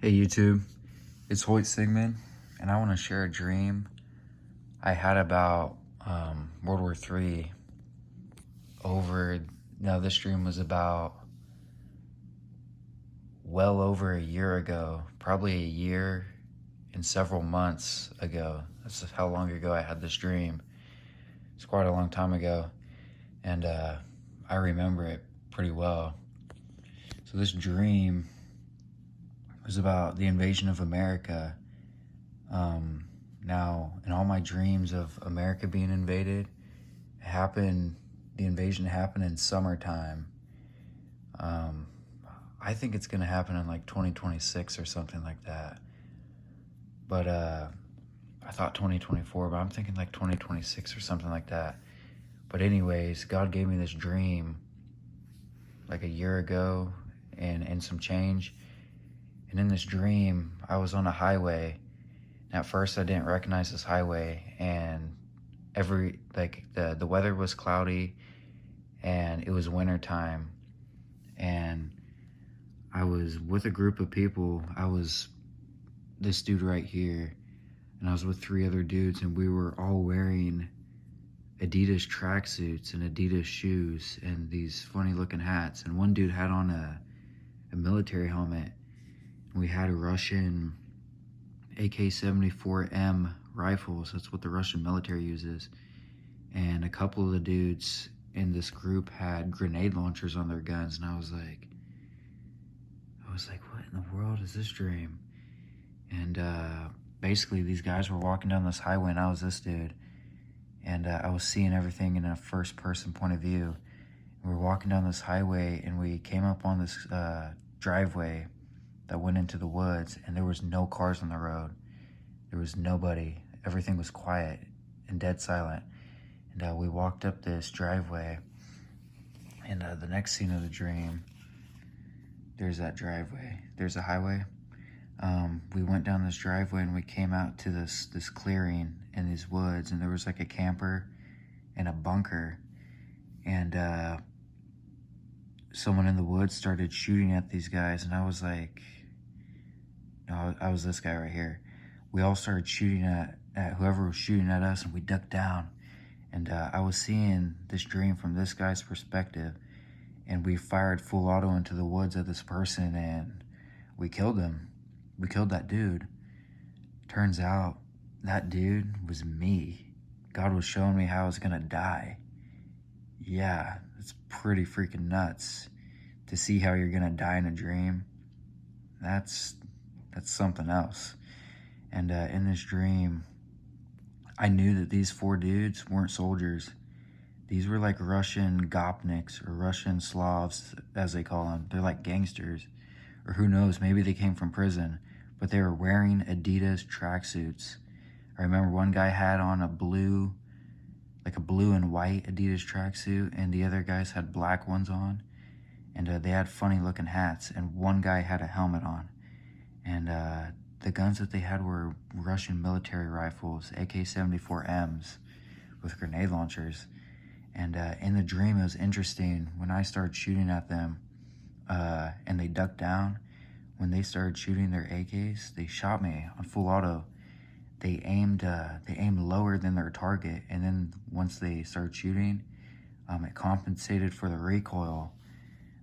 Hey YouTube, it's Hoyt Sigmund, and I want to share a dream I had about World War III. This dream was about well over a year ago, probably a year and several months ago. That's how long ago I had this dream. It's quite a long time ago, and I remember it pretty well. So this dream was about the invasion of America. Now, in all my dreams of America being invaded, the invasion happened in summertime. I think it's gonna happen in like 2026 or something like that. But I thought 2024, but I'm thinking like 2026 or something like that. But anyways, God gave me this dream like a year ago and some change. And in this dream, I was on a highway. And at first, I didn't recognize this highway, and the weather was cloudy, and it was winter time, and I was with a group of people. I was this dude right here, and I was with 3 other dudes, and we were all wearing Adidas tracksuits and Adidas shoes and these funny looking hats. And one dude had on a military helmet. We had Russian AK-74M rifles. That's what the Russian military uses. And a couple of the dudes in this group had grenade launchers on their guns. And I was like, what in the world is this dream? And basically these guys were walking down this highway, and I was this dude. And I was seeing everything in a first person point of view. And we were walking down this highway, and we came up on this driveway that went into the woods, and there was no cars on the road. There was nobody. Everything was quiet and dead silent. And we walked up this driveway, and the next scene of the dream, there's that driveway. There's a highway. We went down this driveway, and we came out to this clearing in these woods, and there was like a camper and a bunker, and someone in the woods started shooting at these guys, and I was like, no, I was this guy right here. We all started shooting at whoever was shooting at us, and we ducked down. And I was seeing this dream from this guy's perspective, and we fired full auto into the woods at this person, and we killed him. We killed that dude. Turns out that dude was me. God was showing me how I was gonna die. Yeah, it's pretty freaking nuts to see how you're gonna die in a dream. That's something else. And in this dream, I knew that these 4 dudes weren't soldiers. These were like Russian Gopniks, or Russian Slavs, as they call them. They're like gangsters, or who knows, maybe they came from prison, but they were wearing Adidas tracksuits. I remember one guy had on a blue and white Adidas tracksuit, and the other guys had black ones on, and they had funny looking hats, and one guy had a helmet on. And the guns that they had were Russian military rifles, AK-74Ms with grenade launchers. And in the dream, it was interesting. When I started shooting at them and they ducked down, when they started shooting their AKs, they shot me on full auto. They aimed lower than their target, and then once they started shooting, it compensated for the recoil.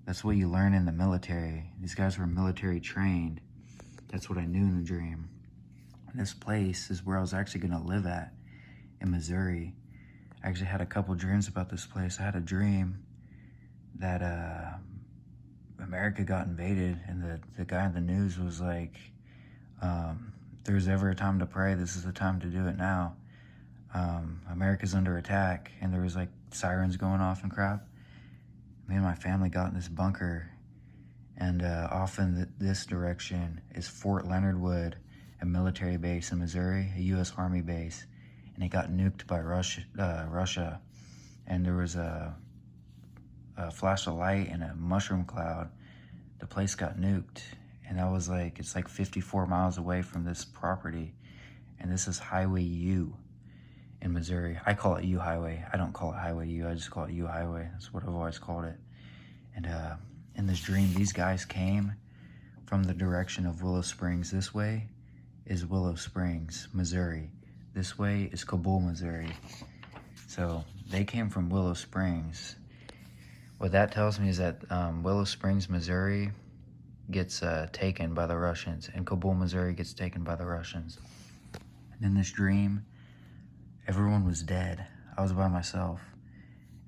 That's what you learn in the military. These guys were military trained. That's what I knew in the dream. And this place is where I was actually gonna live at, in Missouri. I actually had a couple dreams about this place. I had a dream that America got invaded, and the guy in the news was like, if there's ever a time to pray, this is the time to do it now. America's under attack, and there was like sirens going off and crap. Me and my family got in this bunker, and off in this direction is Fort Leonard Wood, a military base in Missouri, a U.S. Army base, and it got nuked by Russia. And there was a flash of light and a mushroom cloud. The place got nuked, and it's like 54 miles away from this property, and this is Highway U in Missouri. I call it U Highway. I don't call it Highway U. I just call it U Highway. That's what I've always called it. And in this dream, these guys came from the direction of Willow Springs. This way is Willow Springs, Missouri. This way is Cabool, Missouri. So they came from Willow Springs. What that tells me is that Willow Springs, Missouri gets taken by the Russians, and Cabool, Missouri gets taken by the Russians. And in this dream, everyone was dead. I was by myself,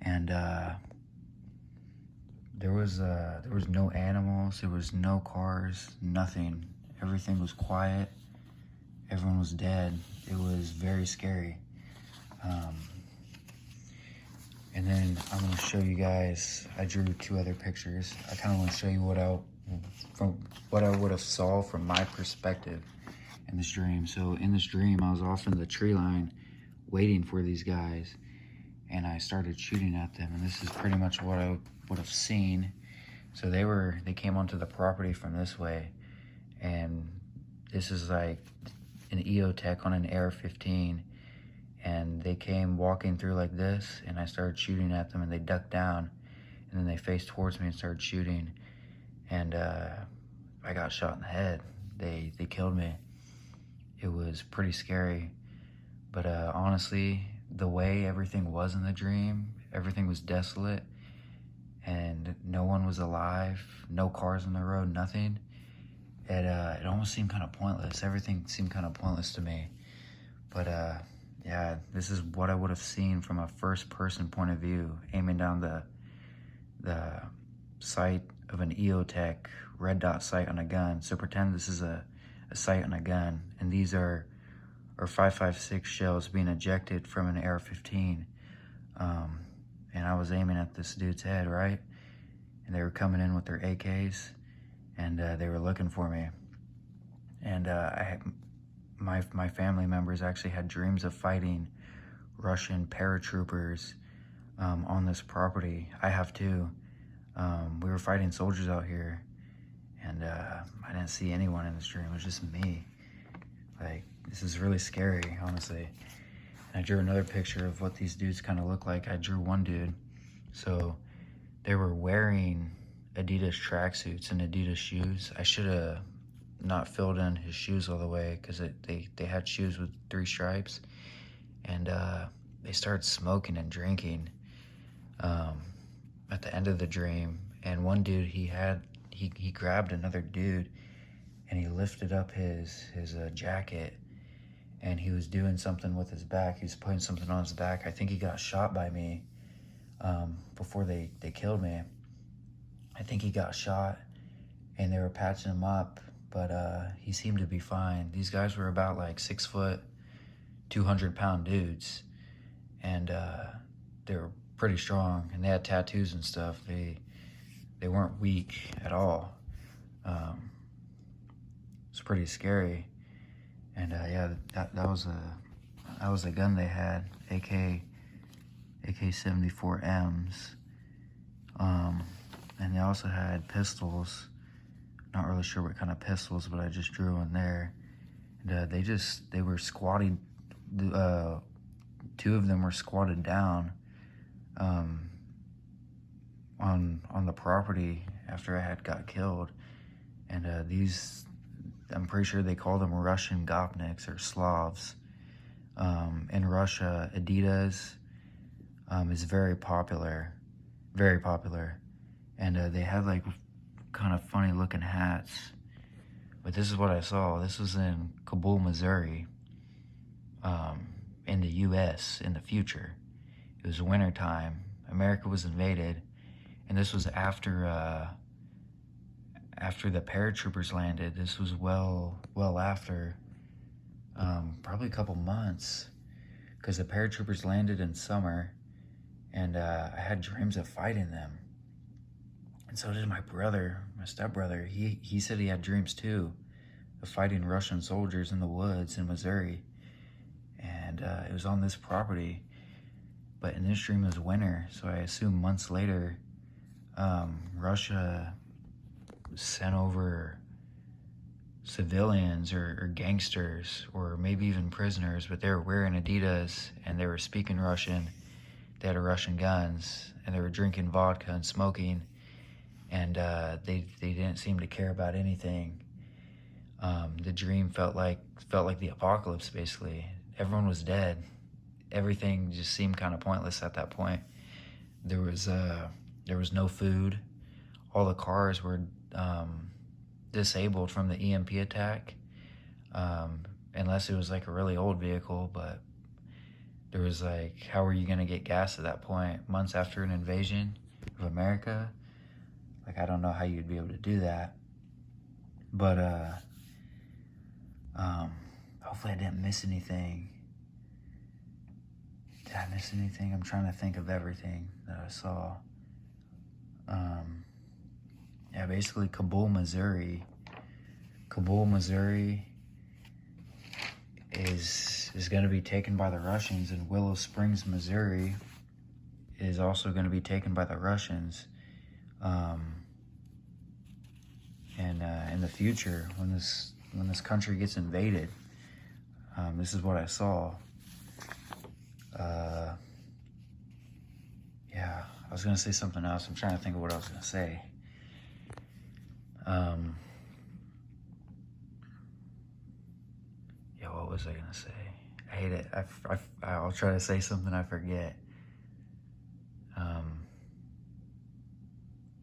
and there was no animals, there was no cars, nothing. Everything was quiet. Everyone was dead. It was very scary. And then I'm gonna show you guys. I drew 2 other pictures. I kind of want to show you what I would have saw from my perspective in this dream. So in this dream, I was off in the tree line, waiting for these guys, and I started shooting at them. And this is pretty much what I would have seen. So they came onto the property from this way, and this is like an EOTech on an AR-15, and they came walking through like this, and I started shooting at them, and they ducked down, and then they faced towards me and started shooting, and I got shot in the head. They killed me. It was pretty scary, but honestly, the way everything was in the dream, everything was desolate, and no one was alive, no cars on the road, nothing. It almost seemed kind of pointless. Everything seemed kind of pointless to me. But yeah, this is what I would have seen from a first-person point of view, aiming down the sight of an EOTech red dot sight on a gun. So pretend this is a sight on a gun, and these are 5.56 shells being ejected from an AR-15. And I was aiming at this dude's head, right? And they were coming in with their AKs, and they were looking for me. And my family members actually had dreams of fighting Russian paratroopers on this property. I have too. We were fighting soldiers out here, and I didn't see anyone in this dream. It was just me. Like, this is really scary, honestly. And I drew another picture of what these dudes kind of look like. I drew one dude. So they were wearing Adidas tracksuits and Adidas shoes. I should have not filled in his shoes all the way, because they had shoes with 3 stripes. And they started smoking and drinking at the end of the dream. And one dude, he grabbed another dude, and he lifted up his jacket, and he was doing something with his back. He was putting something on his back. I think he got shot by me before they killed me. I think he got shot, and they were patching him up, but he seemed to be fine. These guys were about like 6 foot, 200-pound dudes, and they were pretty strong, and they had tattoos and stuff. They weren't weak at all. It's pretty scary. And yeah, that was a gun they had, AK-74Ms. And they also had pistols. Not really sure what kind of pistols, but I just drew in there. And they were squatting. 2 of them were squatted down on the property after I had got killed. And I'm pretty sure they call them Russian Gopniks or Slavs. In Russia, Adidas is very popular, and they have like kind of funny looking hats. But this is what I saw. This was in Cabool, Missouri, in the U.S. in the future. It was winter time. America was invaded, and this was after the paratroopers landed. This was well after, probably a couple months, because the paratroopers landed in summer, and I had dreams of fighting them. And so did my brother, my stepbrother. He said he had dreams too of fighting Russian soldiers in the woods in Missouri. And it was on this property. But in this dream it was winter, so I assume months later, Russia sent over civilians or gangsters, or maybe even prisoners, but they were wearing Adidas, and they were speaking Russian. They had Russian guns, and they were drinking vodka and smoking. and they didn't seem to care about anything. The dream felt like the apocalypse, basically. Everyone was dead. Everything just seemed kind of pointless at that point. There was no food. All the cars were disabled from the EMP attack, unless it was like a really old vehicle. But there was like, how were you gonna get gas at that point? Months after an invasion of America, like, I don't know how you'd be able to do that. But hopefully I didn't miss anything. Did I miss anything? I'm trying to think of everything that I saw. Yeah, basically Cabool, Missouri. Cabool, Missouri is going to be taken by the Russians, and Willow Springs, Missouri is also going to be taken by the Russians. And in the future, when this country gets invaded, this is what I saw. Yeah, I was gonna say something else. I'm trying to think of what I was gonna say. Yeah, what was I gonna say? I hate it. I'll try to say something I forget.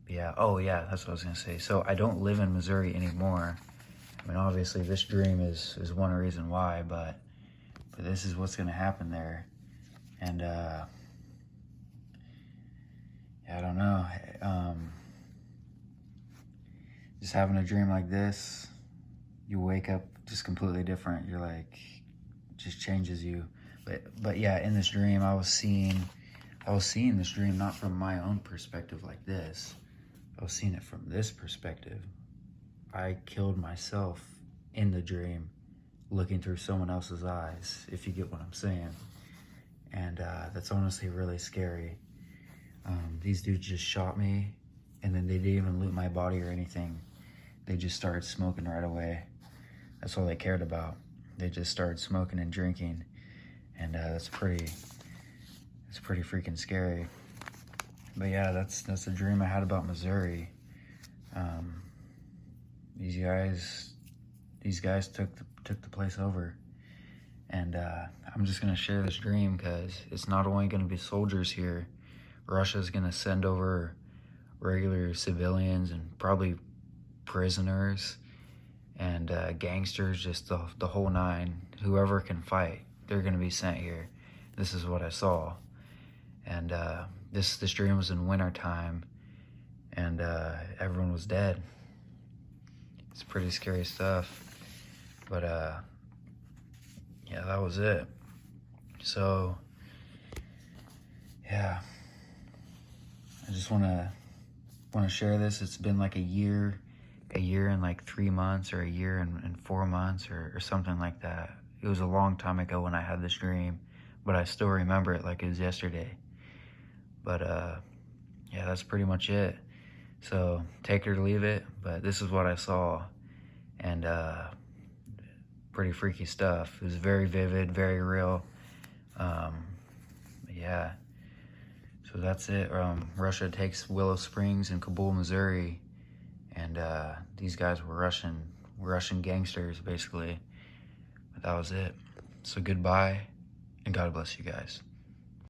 Yeah. Oh, yeah. That's what I was gonna say. So I don't live in Missouri anymore. I mean, obviously, this dream is one reason why, but this is what's gonna happen there, and yeah, I don't know. Just having a dream like this, you wake up just completely different. You're like, just changes you. But yeah, in this dream, I was seeing this dream not from my own perspective like this. I was seeing it from this perspective. I killed myself in the dream, looking through someone else's eyes, if you get what I'm saying. And that's honestly really scary. These dudes just shot me, and then they didn't even loot my body or anything. They just started smoking right away. That's all they cared about. They just started smoking and drinking, and that's pretty freaking scary. But yeah, that's a dream I had about Missouri. These guys took the place over, and I'm just gonna share this dream because it's not only gonna be soldiers here. Russia's gonna send over regular civilians and probably prisoners and gangsters, just the whole nine. Whoever can fight, they're gonna be sent here. This is what I saw, and this dream was in winter time, and everyone was dead. It's pretty scary stuff, but yeah, that was it. So yeah, I just want to share this. It's been like a year and like 3 months, or a year and 4 months, or something like that. It was a long time ago when I had this dream, but I still remember it like it was yesterday. But yeah, that's pretty much it. So take it or leave it, but this is what I saw, and pretty freaky stuff. It was very vivid, very real. Yeah, so that's it. Russia takes Willow Springs and Cabool, Missouri, and these guys were Russian gangsters, basically. But that was it. So goodbye, and God bless you guys.